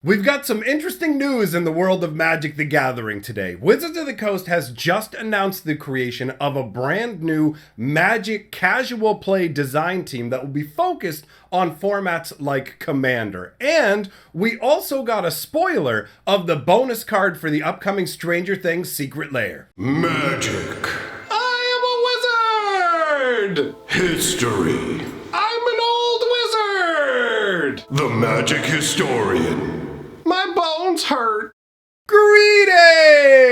We've got some interesting news in the world of Magic the Gathering today. Wizards of the Coast has just announced the creation of a brand new Magic casual play design team that will be focused on formats like Commander. And we also got a spoiler of the bonus card for the upcoming Stranger Things Secret Lair. Magic. I am a wizard! History. I'm an old wizard! The Magic Historian. My bones hurt. Greetings,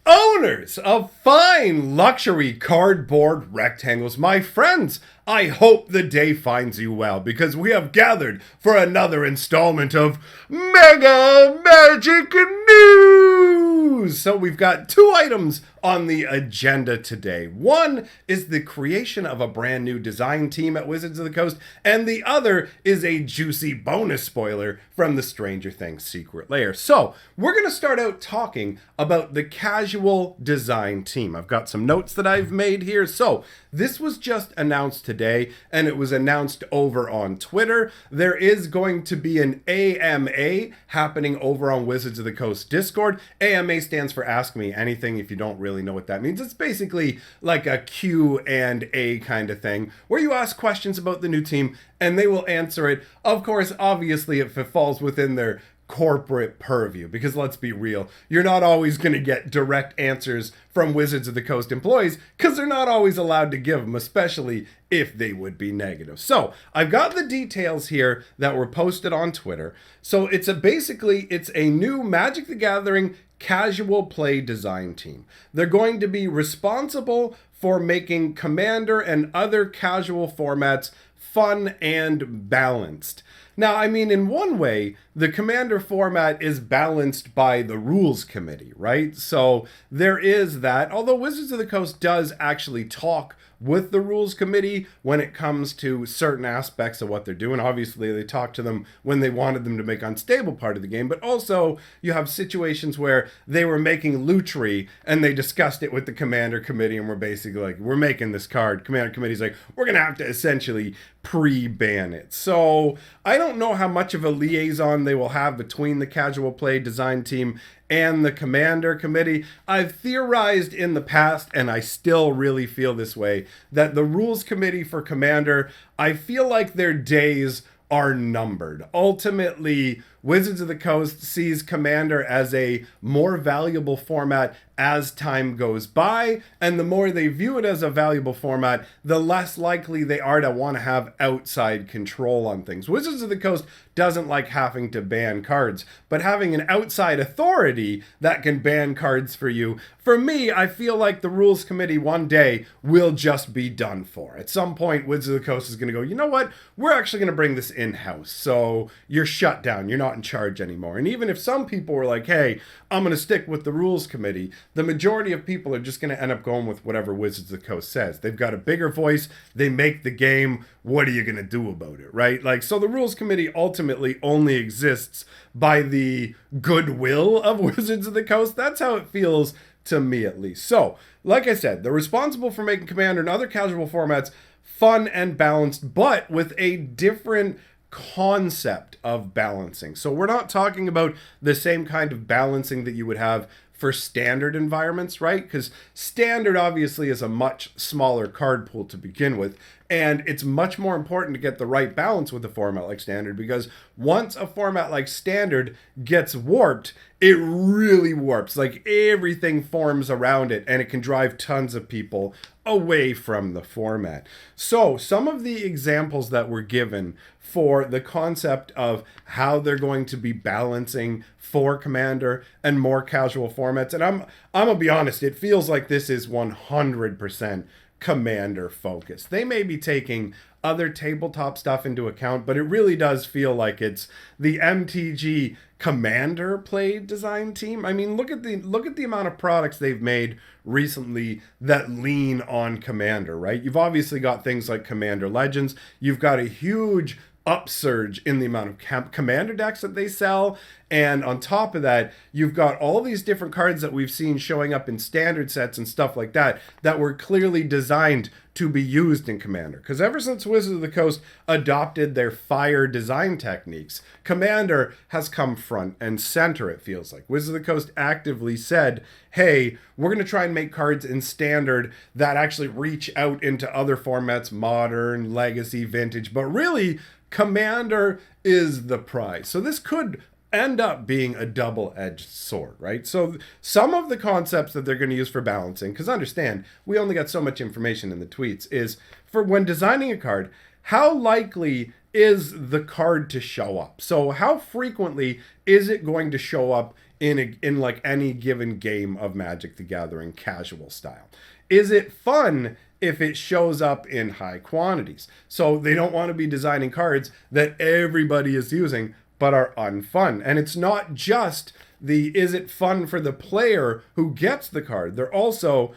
owners of fine luxury cardboard rectangles. My friends, I hope the day finds you well because we have gathered for another installment of Mega Magic News. So we've got two items on the agenda today. One is the creation of a brand new design team at Wizards of the Coast, and the other is a juicy bonus spoiler from the Stranger Things Secret Lair. So we're going to start out talking about the casual design team. I've got some notes that I've made here. So this was just announced today, and it was announced over on Twitter. There is going to be an AMA happening over on Wizards of the Coast Discord. AMA stands for Ask Me Anything if you don't really know what that means. It's basically like a Q&A kind of thing where you ask questions about the new team and they will answer it. Of course, obviously, if it falls within their corporate purview, because let's be real, you're not always going to get direct answers from Wizards of the Coast employees because they're not always allowed to give them, especially if they would be negative. So I've got the details here that were posted on Twitter. So it's a new Magic the Gathering casual play design team. They're going to be responsible for making Commander and other casual formats fun and balanced. Now, I mean, in one way, the Commander format is balanced by the Rules Committee, right? So there is that, although Wizards of the Coast does actually talk with the Rules Committee when it comes to certain aspects of what they're doing. Obviously, they talked to them when they wanted them to make unstable part of the game, but also you have situations where they were making Lutri and they discussed it with the Commander Committee and were basically like, we're making this card. Commander Committee's like, we're going to have to essentially pre-ban it. So I don't know how much of a liaison they will have between the casual play design team and the Commander Committee. I've theorized in the past, and I still really feel this way, that the Rules Committee for Commander, I feel like their days are numbered. Ultimately, Wizards of the Coast sees Commander as a more valuable format as time goes by, and the more they view it as a valuable format, the less likely they are to want to have outside control on things. Wizards of the Coast doesn't like having to ban cards, but having an outside authority that can ban cards for you, for me, I feel like the Rules Committee one day will just be done for. At some point, Wizards of the Coast is going to go, you know what, we're actually going to bring this in-house, so you're shut down, you're not in charge anymore. And even if some people were like, hey, I'm going to stick with the Rules Committee, the majority of people are just going to end up going with whatever Wizards of the Coast says. They've got a bigger voice, they make the game, what are you going to do about it, right? Like, so the Rules Committee ultimately only exists by the goodwill of Wizards of the Coast. That's how it feels to me, at least. So, like I said, they're responsible for making Commander and other casual formats fun and balanced, but with a different concept of balancing. So we're not talking about the same kind of balancing that you would have for standard environments, right? Because standard obviously is a much smaller card pool to begin with, and it's much more important to get the right balance with a format like standard, because once a format like standard gets warped, it really warps. Like, everything forms around it, and it can drive tons of people away from the format. So some of the examples that were given for the concept of how they're going to be balancing for Commander and more casual formats, and I'm gonna be honest, it feels like this is 100% Commander focused. They may be taking other tabletop stuff into account, but it really does feel like it's the MTG Commander play design team. I mean, look at the amount of products they've made recently that lean on Commander, right? You've obviously got things like Commander Legends. You've got a huge upsurge in the amount of Commander decks that they sell, and on top of that, you've got all these different cards that we've seen showing up in standard sets and stuff like that that were clearly designed to be used in Commander. Because ever since Wizards of the Coast adopted their fire design techniques, Commander has come front and center, it feels like. Wizards of the Coast actively said, hey, we're going to try and make cards in Standard that actually reach out into other formats, Modern, Legacy, Vintage, but really, Commander is the prize. So this could end up being a double-edged sword, right? So some of the concepts that they're going to use for balancing, because understand, we only got so much information in the tweets, is for when designing a card, how likely is the card to show up? So how frequently is it going to show up in like any given game of Magic the Gathering casual style? Is it fun if it shows up in high quantities? So they don't want to be designing cards that everybody is using but are unfun. And it's not just is it fun for the player who gets the card? They're also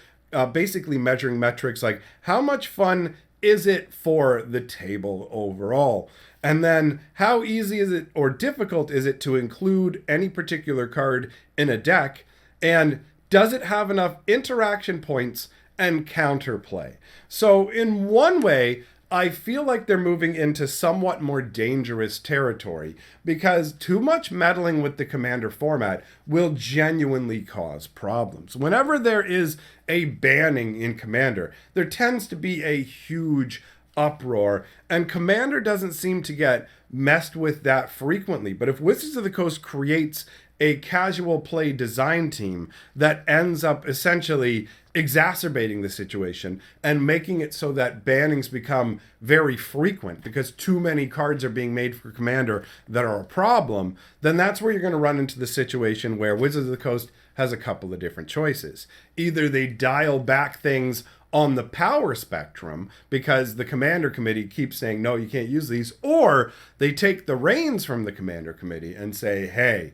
basically measuring metrics like how much fun is it for the table overall? And then how easy is it or difficult is it to include any particular card in a deck? And does it have enough interaction points and counterplay? So in one way, I feel like they're moving into somewhat more dangerous territory because too much meddling with the Commander format will genuinely cause problems. Whenever there is a banning in Commander, there tends to be a huge uproar, and Commander doesn't seem to get messed with that frequently. But if Wizards of the Coast creates a casual play design team that ends up essentially exacerbating the situation and making it so that bannings become very frequent because too many cards are being made for Commander that are a problem, then that's where you're going to run into the situation where Wizards of the Coast has a couple of different choices. Either they dial back things on the power spectrum because the Commander Committee keeps saying, no, you can't use these, or they take the reins from the Commander Committee and say, hey,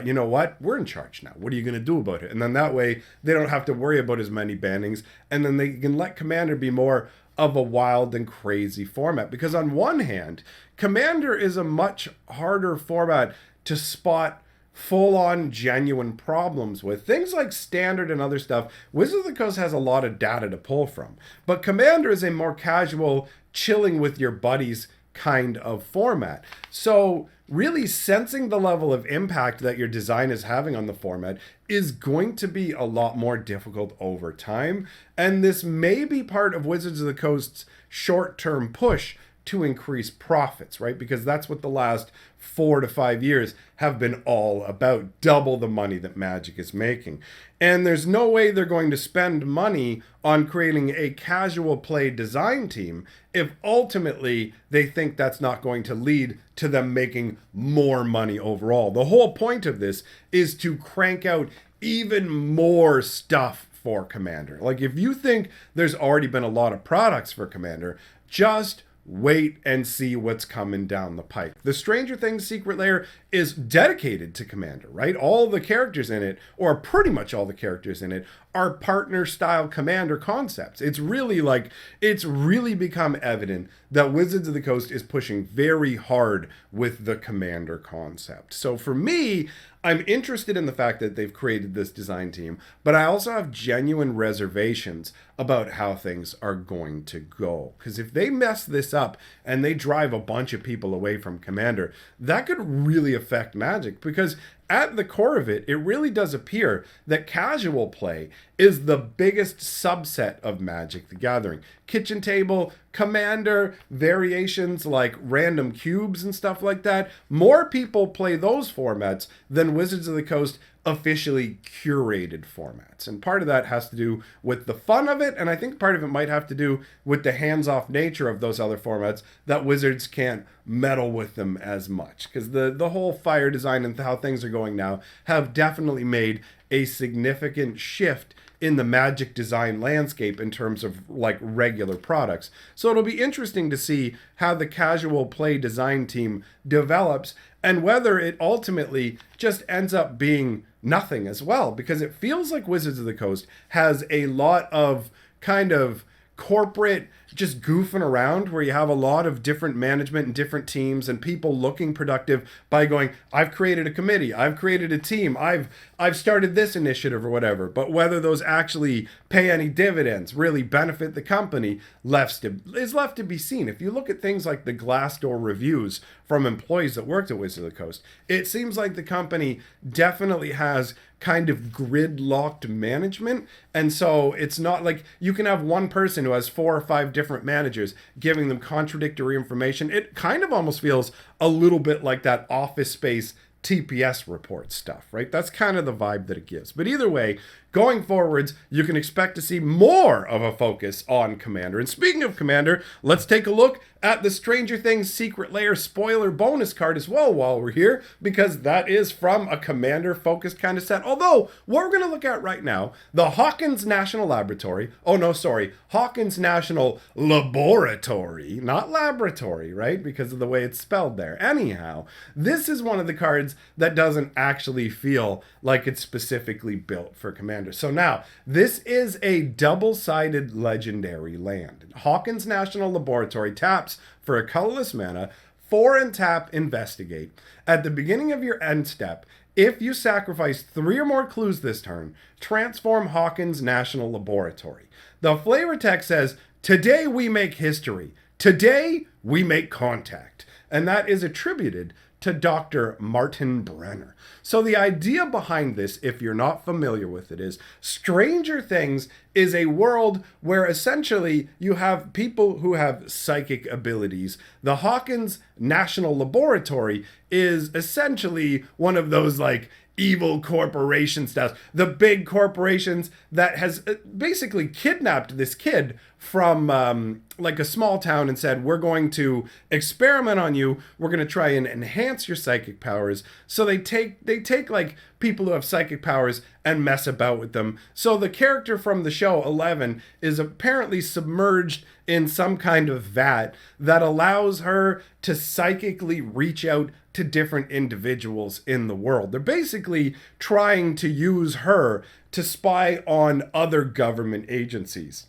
you know what? We're in charge now. What are you going to do about it? And then that way they don't have to worry about as many bannings. And then they can let Commander be more of a wild and crazy format. Because on one hand, Commander is a much harder format to spot full-on genuine problems with. Things like Standard and other stuff, Wizards of the Coast has a lot of data to pull from. But Commander is a more casual, chilling with your buddies kind of format. So really sensing the level of impact that your design is having on the format is going to be a lot more difficult over time. And this may be part of Wizards of the Coast's short-term push to increase profits, right? Because that's what the last 4 to 5 years have been all about, double the money that Magic is making. And there's no way they're going to spend money on creating a casual play design team if ultimately they think that's not going to lead to them making more money overall. The whole point of this is to crank out even more stuff for Commander. Like if you think there's already been a lot of products for Commander, just wait and see what's coming down the pike. The Stranger Things Secret Lair is dedicated to Commander, right? All the characters in it, or pretty much all the characters in it, are partner-style Commander concepts. It's really become evident that Wizards of the Coast is pushing very hard with the Commander concept. So for me, I'm interested in the fact that they've created this design team, but I also have genuine reservations about how things are going to go. Because if they mess this up and they drive a bunch of people away from Commander, that could really affect Magic, because at the core of it, it really does appear that casual play is the biggest subset of Magic the Gathering. Kitchen table, Commander, variations like random cubes and stuff like that. More people play those formats than Wizards of the Coast officially curated formats. And part of that has to do with the fun of it, and I think part of it might have to do with the hands-off nature of those other formats, that Wizards can't meddle with them as much. Because the whole fire design and how things are going now have definitely made a significant shift in the Magic design landscape in terms of like regular products. So it'll be interesting to see how the casual play design team develops and whether it ultimately just ends up being nothing as well, because it feels like Wizards of the Coast has a lot of kind of corporate just goofing around, where you have a lot of different management and different teams and people looking productive by going, I've created a committee, I've created a team, I've started this initiative or whatever. But whether those actually pay any dividends, really benefit the company, is left to be seen. If you look at things like the Glassdoor reviews from employees that worked at Wizards of the Coast, it seems like the company definitely has kind of gridlocked management. And so it's not like you can have one person who has 4 or 5 different managers giving them contradictory information. It kind of almost feels a little bit like that Office Space TPS report stuff, right? That's kind of the vibe that it gives. But either way, going forwards, you can expect to see more of a focus on Commander. And speaking of Commander, let's take a look at the Stranger Things Secret Lair spoiler bonus card as well while we're here, because that is from a Commander-focused kind of set. Although, what we're going to look at right now, the Hawkins National Laboratory, Hawkins National Laboratory, not laboratory, right? Because of the way it's spelled there. Anyhow, this is one of the cards that doesn't actually feel like it's specifically built for Commander. So now, this is a double-sided legendary land. Hawkins National Laboratory taps for a colorless mana, 4 and tap, investigate. At the beginning of your end step, if you sacrifice 3 or more clues this turn, transform Hawkins National Laboratory. The flavor text says, today we make history. Today we make contact. And that is attributed to Dr. Martin Brenner. So the idea behind this, if you're not familiar with it, is Stranger Things is a world where essentially you have people who have psychic abilities. The Hawkins National Laboratory is essentially one of those like evil corporation stuff. The big corporations that has basically kidnapped this kid from like a small town and said, we're going to experiment on you. We're going to try and enhance your psychic powers. So they take like people who have psychic powers and mess about with them. So the character from the show 11 is apparently submerged in some kind of vat that allows her to psychically reach out to different individuals in the world. They're basically trying to use her to spy on other government agencies.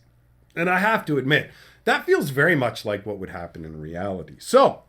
And I have to admit, that feels very much like what would happen in reality. So,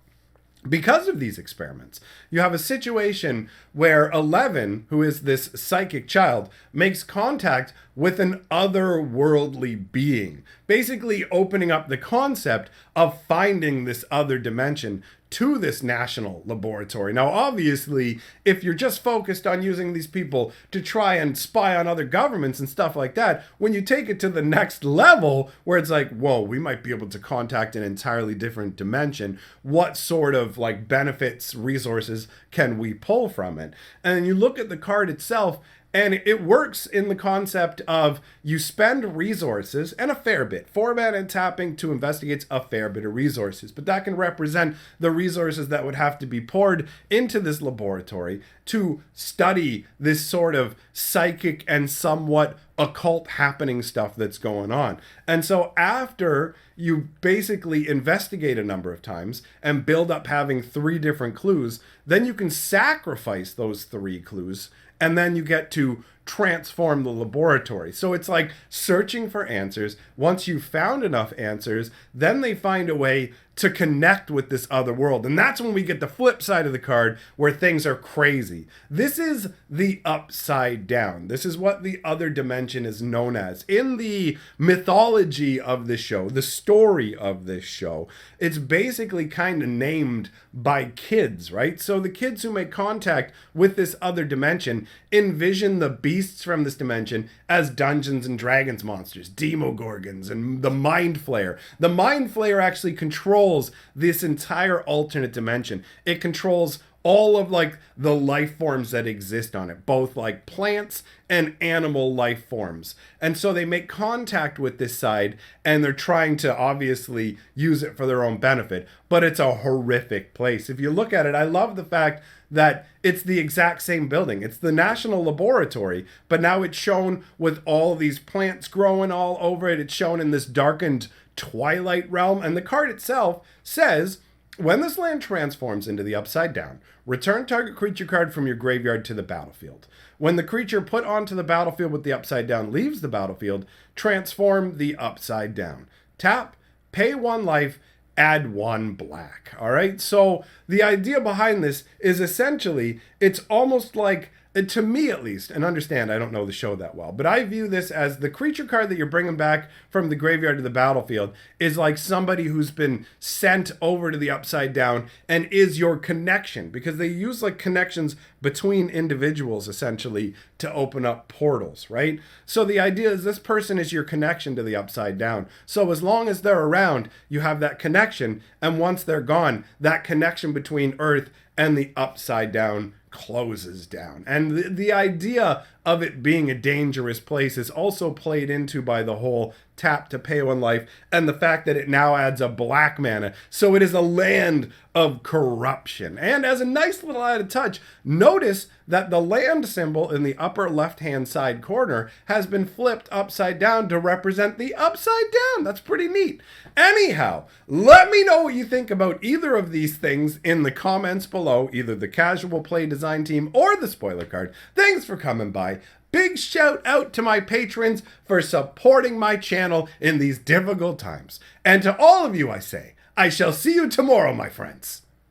because of these experiments, you have a situation where 11, who is this psychic child, makes contact with an otherworldly being, basically opening up the concept of finding this other dimension to this national laboratory. Now, obviously, if you're just focused on using these people to try and spy on other governments and stuff like that, when you take it to the next level, where it's like, whoa, we might be able to contact an entirely different dimension, what sort of like benefits, resources can we pull from it? And then you look at the card itself, and it works in the concept of you spend resources, and a fair bit. 4 mana and tapping to investigate a fair bit of resources. But that can represent the resources that would have to be poured into this laboratory to study this sort of psychic and somewhat occult happening stuff that's going on. And so after you basically investigate a number of times and build up having 3 different clues, then you can sacrifice those 3 clues, and then you get to transform the laboratory. So it's like searching for answers. Once you've found enough answers, then they find a way to connect with this other world. And that's when we get the flip side of the card where things are crazy. This is the upside down. This is what the other dimension is known as. In the mythology of this show, the story of this show, it's basically kind of named by kids, right? So the kids who make contact with this other dimension envision the beasts from this dimension as Dungeons and Dragons monsters, Demogorgons and the Mind Flayer. The Mind Flayer actually controls this entire alternate dimension. It controls all of like the life forms that exist on it, both like plants and animal life forms. And so they make contact with this side, and they're trying to obviously use it for their own benefit, but it's a horrific place. If you look at it, I love the fact that it's the exact same building. It's the National Laboratory, but now it's shown with all these plants growing all over it. It's shown in this darkened twilight realm, and the card itself says, when this land transforms into the Upside Down, return target creature card from your graveyard to the battlefield. When the creature put onto the battlefield with the Upside Down leaves the battlefield, transform the Upside Down. Tap, pay 1 life, add 1 black. All right. So the idea behind this is essentially, it's almost like, to me at least, and understand I don't know the show that well, but I view this as the creature card that you're bringing back from the graveyard to the battlefield is like somebody who's been sent over to the Upside Down and is your connection, because they use like connections between individuals essentially to open up portals, right? So the idea is this person is your connection to the Upside Down. So as long as they're around, you have that connection, and once they're gone, that connection between Earth and the Upside Down closes down. And the idea of it being a dangerous place is also played into by the whole tap to pay 1 life and the fact that it now adds a black mana. So it is a land of corruption. And as a nice little added touch, notice that the land symbol in the upper left-hand side corner has been flipped upside down to represent the Upside Down. That's pretty neat. Anyhow, let me know what you think about either of these things in the comments below, either the Casual Play Design team or the spoiler card. Thanks for coming by. Big shout out to my patrons for supporting my channel in these difficult times. And to all of you I say, I shall see you tomorrow, my friends.